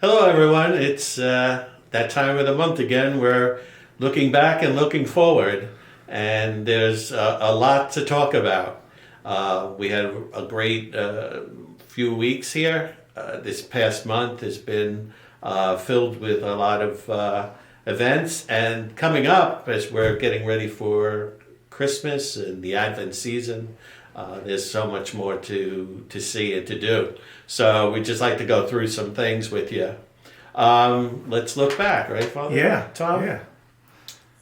Hello, everyone. It's that time of the month again. We're looking back and looking forward, and there's a lot to talk about. We had a great few weeks here. This past month has been filled with a lot of events, and coming up as we're getting ready for Christmas and the Advent season, there's so much more to see and to do. So we'd just like to go through some things with you. Let's look back, right, Father? Yeah, Tom? yeah.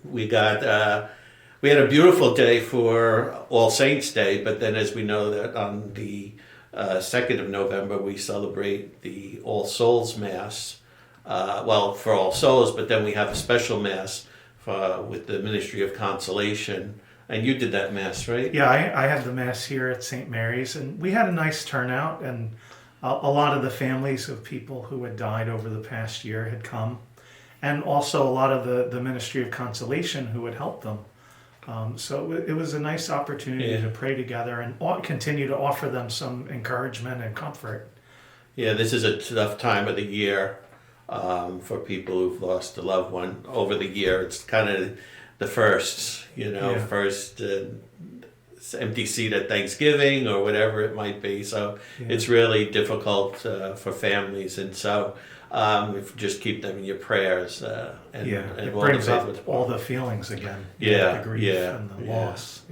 We had a beautiful day for All Saints Day, but then as we know that on the 2nd of November we celebrate the All Souls Mass. For All Souls, but then we have a special Mass with the Ministry of Consolation. And you did that Mass, right? Yeah, I had the Mass here at St. Mary's, and we had a nice turnout, and a lot of the families of people who had died over the past year had come, and also a lot of the Ministry of Consolation who had helped them. So it was a nice opportunity to pray together and continue to offer them some encouragement and comfort. Yeah, this is a tough time of the year for people who've lost a loved one over the year. It's kind of the first, first empty seat at Thanksgiving or whatever it might be. So it's really difficult for families. And so if just keep them in your prayers. It brings up all the feelings again. The grief and the loss.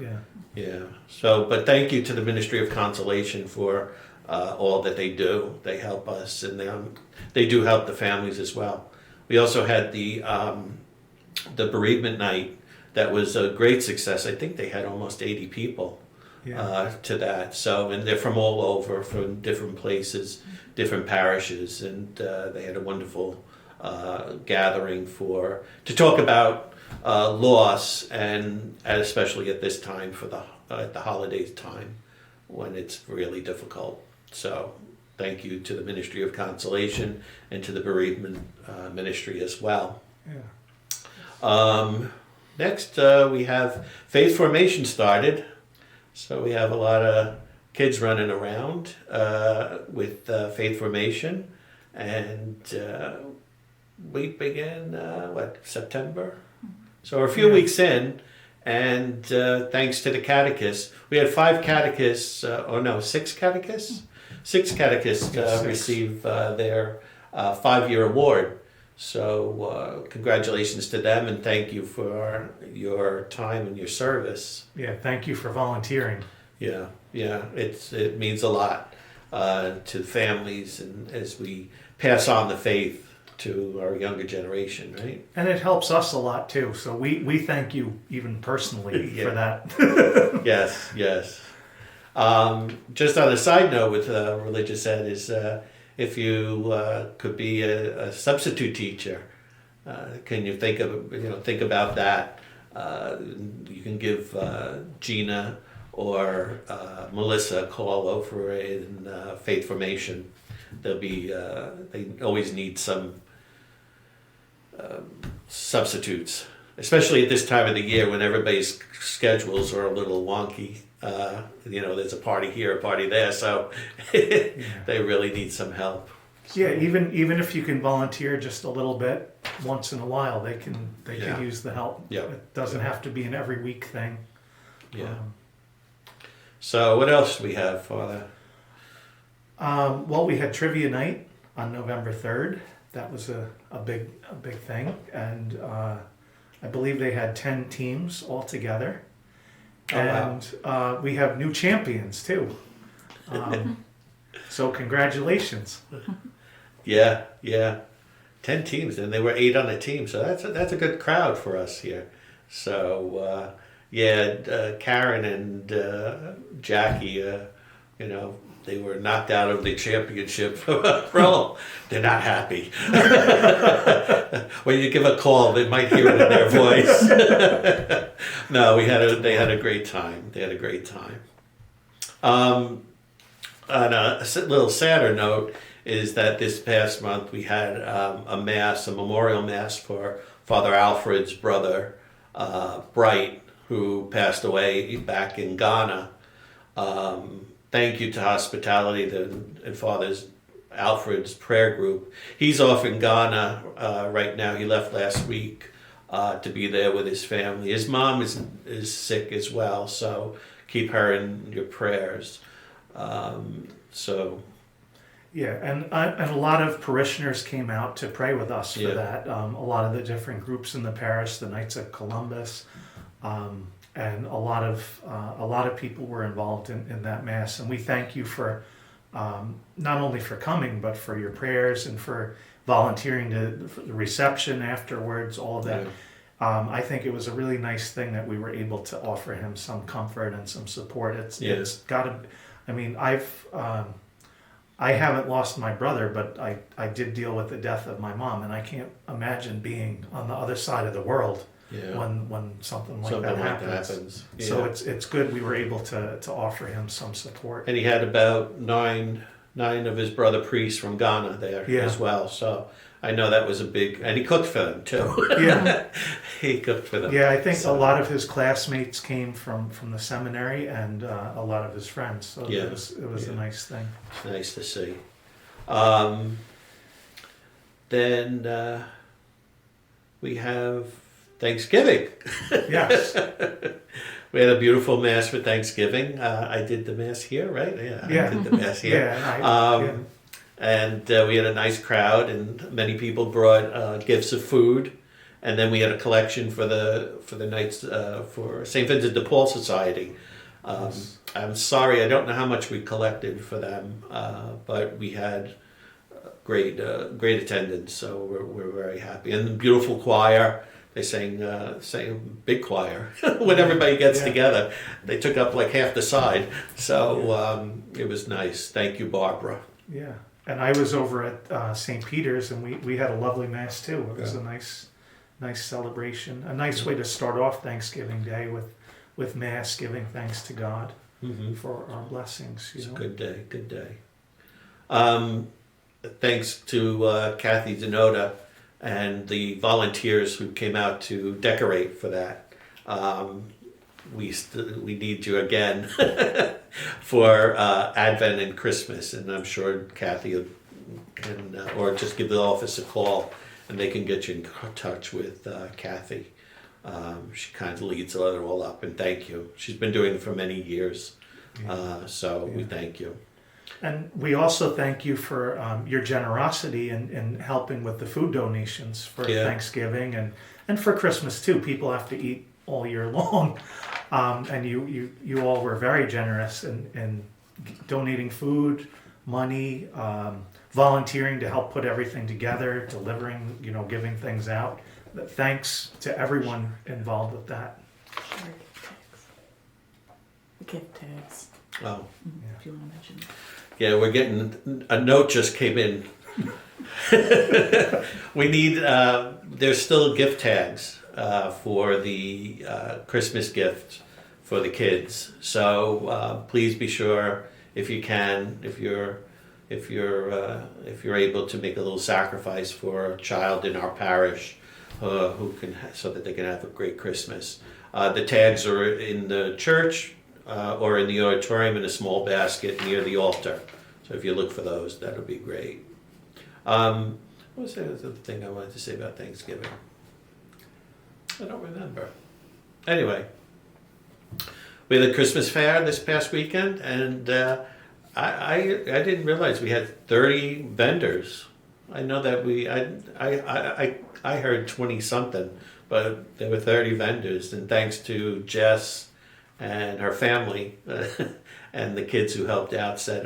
Yeah. So, but thank you to the Ministry of Consolation for all that they do. They help us, and they do help the families as well. We also had the bereavement night. That was a great success. I think they had almost 80 people to that. So, and they're from all over, from different places, different parishes, and they had a wonderful gathering to talk about loss, and especially at this time at the holidays time when it's really difficult. So, thank you to the Ministry of Consolation and to the bereavement ministry as well. Next, we have faith formation started. So we have a lot of kids running around with faith formation. And we begin, September? So we're a few weeks in. And thanks to the catechists, we had 6 catechists? 6 catechists receive their 5-year award. So congratulations to them, and thank you for your time and your service. Yeah, thank you for volunteering. Yeah, it means a lot to families, and as we pass on the faith to our younger generation, right? And it helps us a lot too. So we thank you even personally for that. Yes. Just on a side note with religious ed is. If you could be a substitute teacher, can you think about that? You can give Gina or Melissa a call over in Faith Formation. They always need some substitutes, especially at this time of the year when everybody's schedules are a little wonky. There's a party here, a party there, so they really need some help. Yeah, even if you can volunteer just a little bit once in a while, they can use the help. Yeah. It doesn't have to be an every week thing. Yeah. So what else do we have, Father? We had trivia night on November 3rd. That was a big thing, and I believe they had 10 teams all together. We have new champions too. So congratulations. Yeah. 10 teams, and they were 8 on a team, so that's a good crowd for us here. So Karen and Jackie, they were knocked out of the championship role. They're not happy. When you give a call, they might hear it in their voice. No, they had a great time. On a little sadder note is that this past month we had a memorial mass for Father Alfred's brother, Bright, who passed away back in Ghana. Thank you to Hospitality and Fathers Alfred's prayer group. He's off in Ghana right now. He left last week to be there with his family. His mom is sick as well, so keep her in your prayers. So. Yeah, and a lot of parishioners came out to pray with us for that. A lot of the different groups in the parish, the Knights of Columbus, and a lot of people were involved in that mass. And we thank you for not only for coming, but for your prayers and for volunteering for the reception afterwards. All of that. Yeah. I think it was a really nice thing that we were able to offer him some comfort and some support. It's got to. I mean, I haven't lost my brother, but I did deal with the death of my mom, and I can't imagine being on the other side of the world when something like that happens. Yeah. So it's good we were able to offer him some support. And he had about nine of his brother priests from Ghana there as well. So I know that was a big, and he cooked for them too. Yeah, he cooked for them. Yeah, I think a lot of his classmates came from the seminary, and a lot of his friends. So it was a nice thing. It's nice to see. Then we have Thanksgiving. Yes. We had a beautiful mass for Thanksgiving. I did the mass here, right? Yeah. I did the mass here. And we had a nice crowd, and many people brought gifts of food. And then we had a collection for the Knights for St. Vincent de Paul Society. I'm sorry, I don't know how much we collected for them, but we had great attendance, so we're very happy. And the beautiful choir. They sang big choir when everybody gets together. They took up like half the side, so it was nice. Thank you, Barbara. Yeah, and I was over at St. Peter's, and we had a lovely mass too. It was a nice celebration, a nice way to start off Thanksgiving Day with mass, giving thanks to God for our blessings. It's a good day. Thanks to Kathy Denota and the volunteers who came out to decorate for that. We need you again for Advent and Christmas, and I'm sure Kathy can, or just give the office a call, and they can get you in touch with Kathy. She kind of leads it all up, and thank you. She's been doing it for many years, so we thank you. And we also thank you for your generosity in helping with the food donations for Thanksgiving and for Christmas too. People have to eat all year long, and you all were very generous in donating food, money, volunteering to help put everything together, delivering, giving things out. Thanks to everyone involved with that. Gift tags. Oh, if you want to mention that. Yeah, we're getting, a note just came in. We need, there's still gift tags for the Christmas gift for the kids. So please be sure, if you can, if you're able to make a little sacrifice for a child in our parish who can, so that they can have a great Christmas. The tags are in the church. Or in the auditorium in a small basket near the altar. So if you look for those, that would be great. What was the other thing I wanted to say about Thanksgiving? I don't remember. Anyway, we had a Christmas fair this past weekend, and I didn't realize we had 30 vendors. I know that I heard 20 something, but there were 30 vendors, and thanks to Jess and her family and the kids who helped set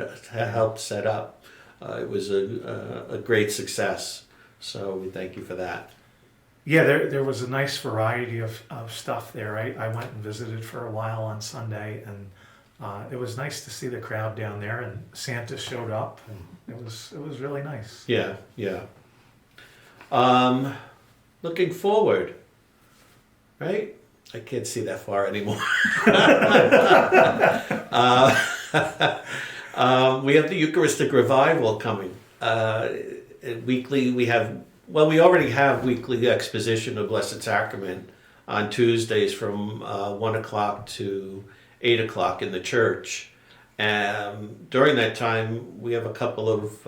up. It was a great success. So we thank you for that. Yeah, there was a nice variety of stuff there. I went and visited for a while on Sunday, and it was nice to see the crowd down there, and Santa showed up, and it was really nice. Yeah. Looking forward, right? I can't see that far anymore. We have the Eucharistic Revival coming. Weekly, we already have weekly exposition of Blessed Sacrament on Tuesdays from 1 o'clock to 8 o'clock in the church. During that time, we have a couple of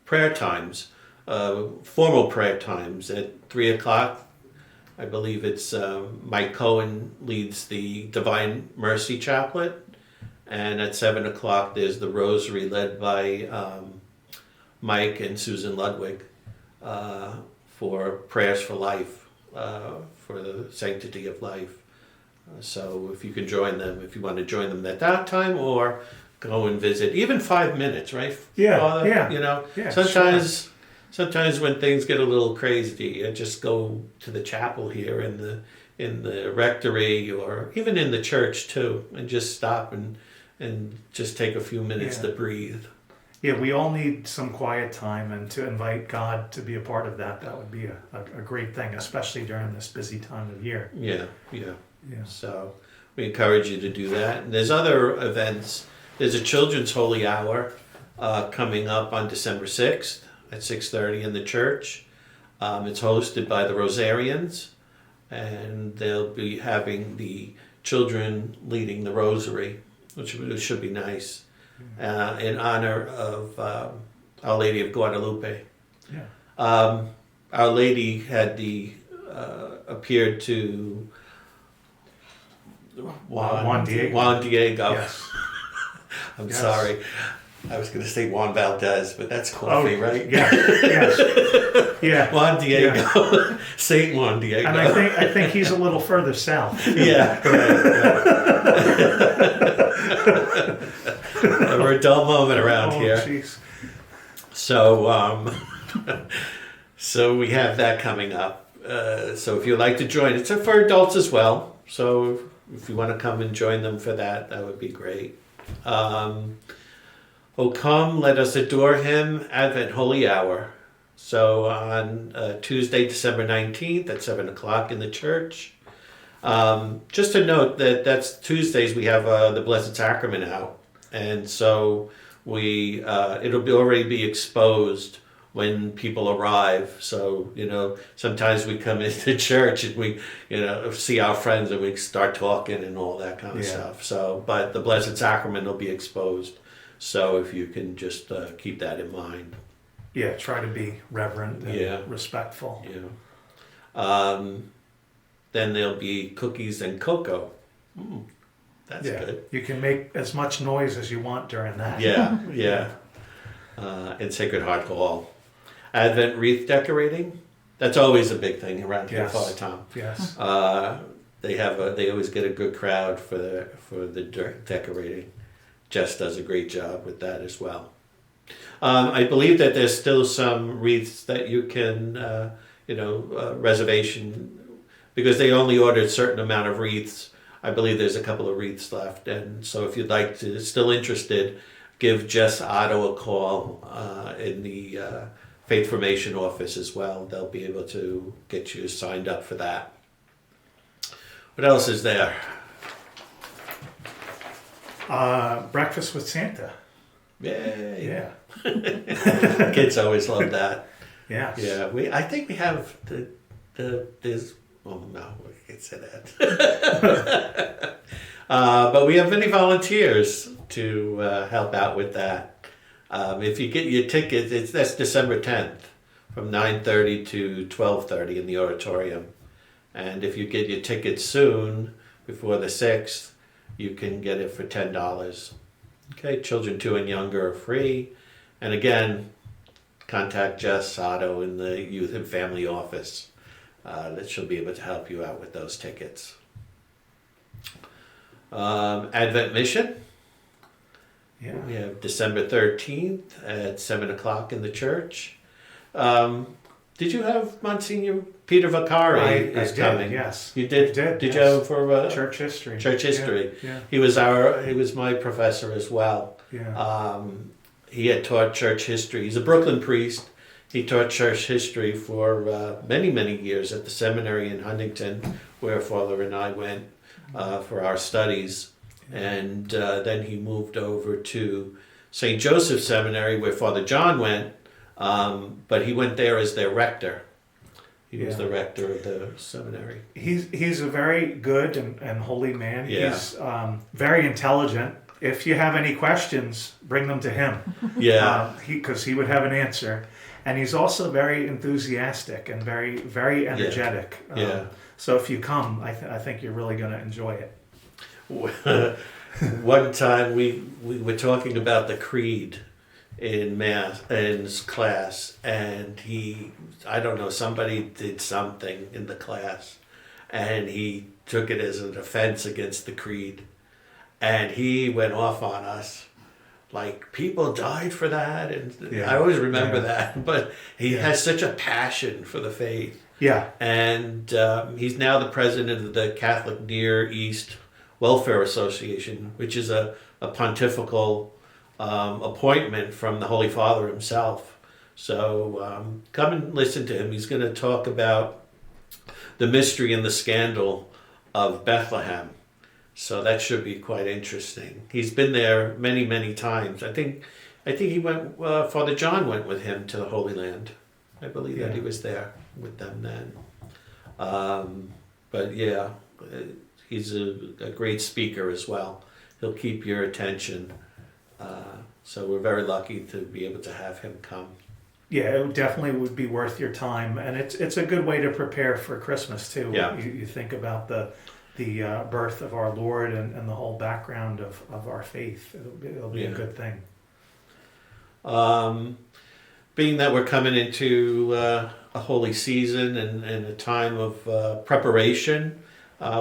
prayer times, formal prayer times at 3 o'clock. I believe it's Mike Cohen leads the Divine Mercy Chaplet, and at 7 o'clock there's the Rosary led by Mike and Susan Ludwig for prayers for life, for the sanctity of life. So if you can join them, if you want to join them at that time, or go and visit, even 5 minutes, right? Yeah, Father? yeah. You know, Yeah, sometimes when things get a little crazy, I just go to the chapel here in the rectory, or even in the church too, and just stop and just take a few minutes to breathe. Yeah, we all need some quiet time, and to invite God to be a part of that would be a great thing, especially during this busy time of year. Yeah. Yeah. So we encourage you to do that. And there's other events. There's a Children's Holy Hour coming up on December 6th at 6:30 in the church. It's hosted by the Rosarians, and they'll be having the children leading the rosary, which should be nice, in honor of Our Lady of Guadalupe. Yeah. Our Lady had appeared to Juan Diego. Juan Diego. Yes. I'm Yes. sorry. I was going to say Juan Valdez, but that's coffee, right? Yeah. Yes. Yeah. Juan Diego. Saint Juan Diego. And I think he's a little further south. Yeah. We're a dull moment around here. Geez. So, so we have that coming up. So if you'd like to join, it's for adults as well. So if you want to come and join them for that, that would be great. Oh, come, let us adore him, Advent Holy Hour. So on Tuesday, December 19th at 7 o'clock in the church. Just to note that's Tuesdays we have the Blessed Sacrament out. And so it'll already be exposed when people arrive. So, sometimes we come into church and we, see our friends and we start talking and all that kind of stuff. So, but the Blessed Sacrament will be exposed. So if you can just keep that in mind. Yeah, try to be reverent and respectful. Yeah. Then there'll be cookies and cocoa. That's good. You can make as much noise as you want during that. Yeah. In Sacred Heart Hall. Advent wreath decorating. That's always a big thing around here, Father Tom. Yes. They always get a good crowd for the decorating. Jess does a great job with that as well. I believe that there's still some wreaths that you can, reservation, because they only ordered a certain amount of wreaths. I believe there's a couple of wreaths left. And so if you'd like to, still interested, give Jess Otto a call in the Faith Formation office as well. They'll be able to get you signed up for that. What else is there? Breakfast with Santa. Yay. Yeah. Kids always love that. Yes. Yeah. I think we have there's, oh no, I can't say that. But we have many volunteers to help out with that. If you get your tickets, that's December 10th from 9:30 to 12:30 in the auditorium. And if you get your tickets soon, before the 6th, you can get it for $10. Okay, children 2 and younger are free. And again, contact Jess Otto in the Youth and Family Office. That she'll be able to help you out with those tickets. Advent Mission. Yeah. We have December 13th at 7 o'clock in the church. Did you have Monsignor Peter Vaccari I is did, coming? yes. You did? I did, Did yes. you have him for Church history. Church history? Yeah. He was my professor as well. Yeah. He had taught church history. He's a Brooklyn priest. He taught church history for many, many years at the seminary in Huntington, where Father and I went for our studies. And then he moved over to St. Joseph's Seminary, where Father John went, but he went there as their rector. He was the rector of the seminary. He's a very good and holy man. Yeah. He's very intelligent. If you have any questions, bring them to him. Yeah. Because he would have an answer. And he's also very enthusiastic and very energetic. Yeah. So if you come, I think you're really going to enjoy it. One time we were talking about the creed in class, and I don't know, somebody did something in the class, and he took it as an offense against the creed, and he went off on us. Like, people died for that, and Yeah. I always remember that. But he has such a passion for the faith. Yeah. And he's now the president of the Catholic Near East Welfare Association, which is a pontifical appointment from the Holy Father himself. So come and listen to him. He's going to talk about the mystery and the scandal of Bethlehem. So that should be quite interesting. He's been there many, many times. I think he went. Father John went with him to the Holy Land. I believe that he was there with them then. But yeah, he's a great speaker as well. He'll keep your attention. So we're very lucky to be able to have him come. Yeah, it definitely would be worth your time, and it's a good way to prepare for Christmas too. Yeah. You think about the birth of our Lord and the whole background of our faith. It'll be a good thing. Being that we're coming into a holy season and a time of preparation,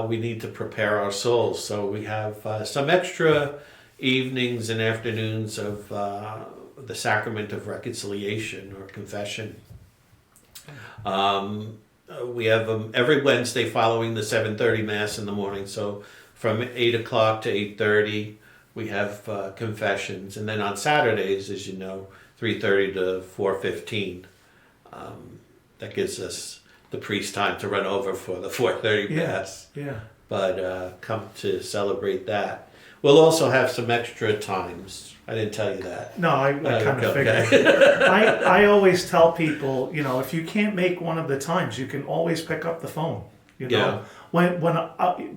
we need to prepare our souls. So we have some extra evenings and afternoons of the sacrament of reconciliation or confession. We have them every Wednesday following the 7:30 Mass in the morning. So from 8 o'clock to 8:30, we have confessions. And then on Saturdays, as you know, 3:30 to 4:15. That gives us the priest time to run over for the 4:30 Mass. Yeah. But come to celebrate that. We'll also have some extra times. I didn't tell you that. No, I kind of Okay. figured. I always tell people, if you can't make one of the times, you can always pick up the phone. Yeah. When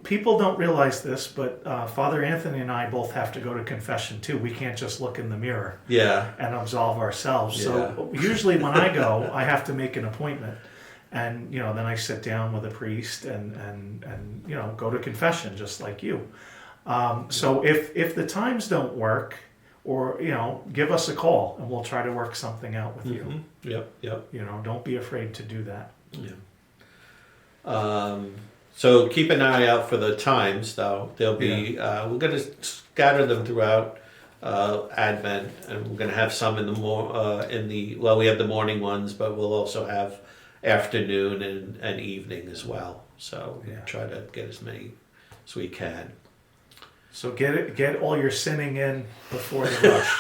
people don't realize this, but Father Anthony and I both have to go to confession too. We can't just look in the mirror Yeah. and absolve ourselves. Yeah. So usually when I go, I have to make an appointment, and then I sit down with a priest and go to confession just like you. So if the times don't work, or give us a call and we'll try to work something out with you. Yep. Don't be afraid to do that. Yeah. So keep an eye out for the times, though. They'll be. We're going to scatter them throughout Advent, and we're going to have some we have the morning ones, but we'll also have afternoon and evening as well. So we'll try to get as many as we can. So get all your sinning in before the rush.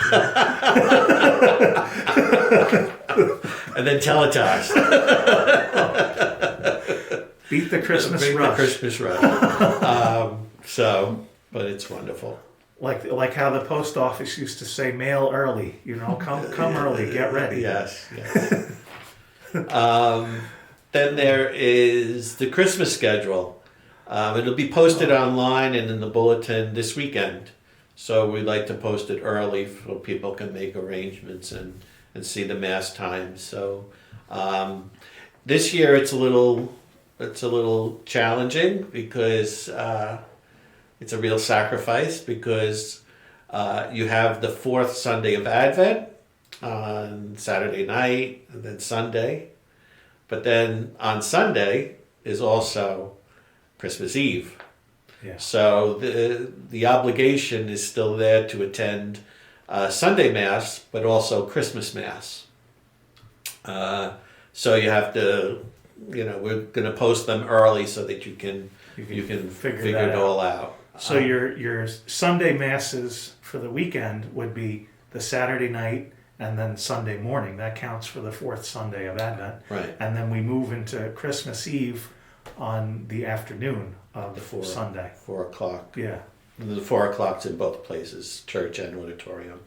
And then tell it to us. Beat the Christmas Beat rush. the Christmas rush. But it's wonderful. Like how the post office used to say, mail early. Come early, get ready. Yes. Then there is the Christmas schedule. It'll be posted online and in the bulletin this weekend. So we'd like to post it early so people can make arrangements and see the Mass times. So this year it's a little challenging because it's a real sacrifice, because you have the fourth Sunday of Advent on Saturday night and then Sunday. But then on Sunday is also Christmas Eve. Yeah. So the obligation is still there to attend Sunday Mass, but also Christmas Mass. So you have to, we're going to post them early so that you can figure it all out. So your Sunday Masses for the weekend would be the Saturday night and then Sunday morning. That counts for the fourth Sunday of Advent. Right. And then we move into Christmas Eve on the afternoon of Sunday. 4 o'clock. Yeah. And the 4 o'clock's in both places, church and auditorium.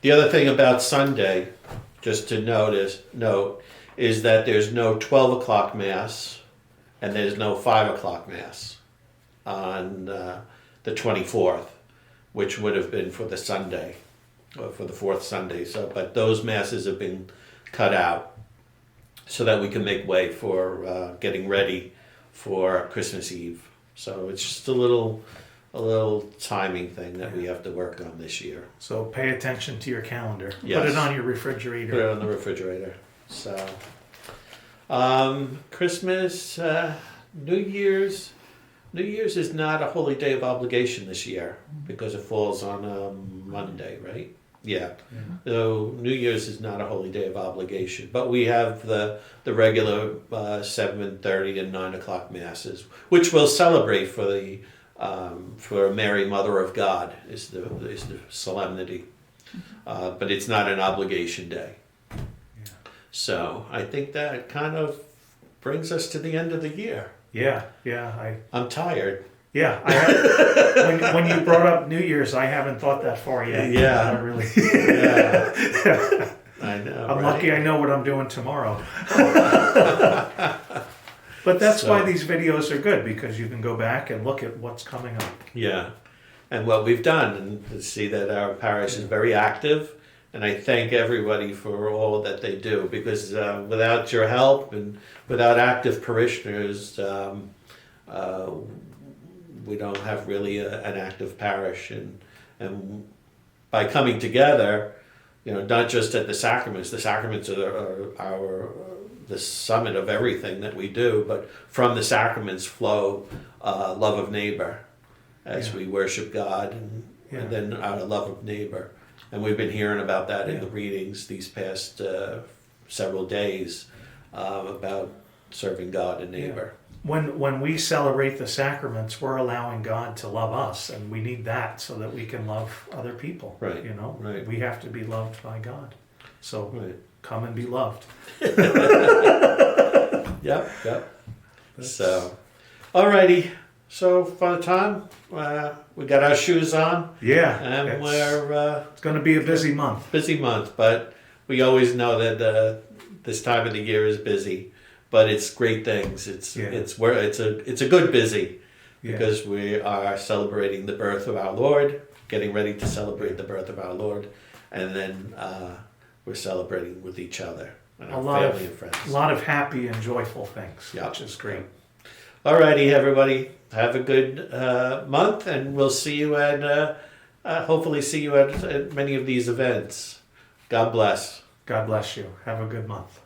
The other thing about Sunday, just to note, is that there's no 12 o'clock mass and there's no 5 o'clock mass on the 24th, which would have been for the Sunday, or for the fourth Sunday. So, but those masses have been cut out so that we can make way for getting ready for Christmas Eve. So it's just a little timing thing that we have to work on this year. So pay attention to your calendar. Yes. Put it on your refrigerator. Put it on the refrigerator. So, Christmas, New Year's. New Year's is not a holy day of obligation this year because it falls on a Monday, right? Yeah. So New Year's is not a holy day of obligation, but we have the regular 7:30 and 9 o'clock masses, which we'll celebrate for Mary, Mother of God, is the solemnity, but it's not an obligation day. So I think that kind of brings us to the end of the year. Yeah. I'm tired. Yeah. When you brought up New Year's, I haven't thought that far yet. Yeah. Not really. Yeah. I know. I'm right? lucky I know what I'm doing tomorrow. But that's why these videos are good, because you can go back and look at what's coming up. Yeah. And what we've done, and to see that our parish is very active. And I thank everybody for all that they do, because without your help and without active parishioners, we don't have really an active parish. And by coming together, not just at the sacraments are the summit of everything that we do, but from the sacraments flow love of neighbor as we worship God and then our love of neighbor. And we've been hearing about that in the readings these past several days about serving God and neighbor. When we celebrate the sacraments, we're allowing God to love us, and we need that so that we can love other people. Right. Right. We have to be loved by God. So come and be loved. Yep. So, alrighty. So for the time, we got our shoes on. Yeah. And it's going to be a busy month. Busy month, but we always know that this time of the year is busy. But it's great things. It's a good busy, because we are celebrating the birth of our Lord, getting ready to celebrate the birth of our Lord, and then we're celebrating with each other and our family and friends. A lot of happy and joyful things, which is great. Alrighty, everybody, have a good month, and we'll see you hopefully see you at many of these events. God bless. God bless you. Have a good month.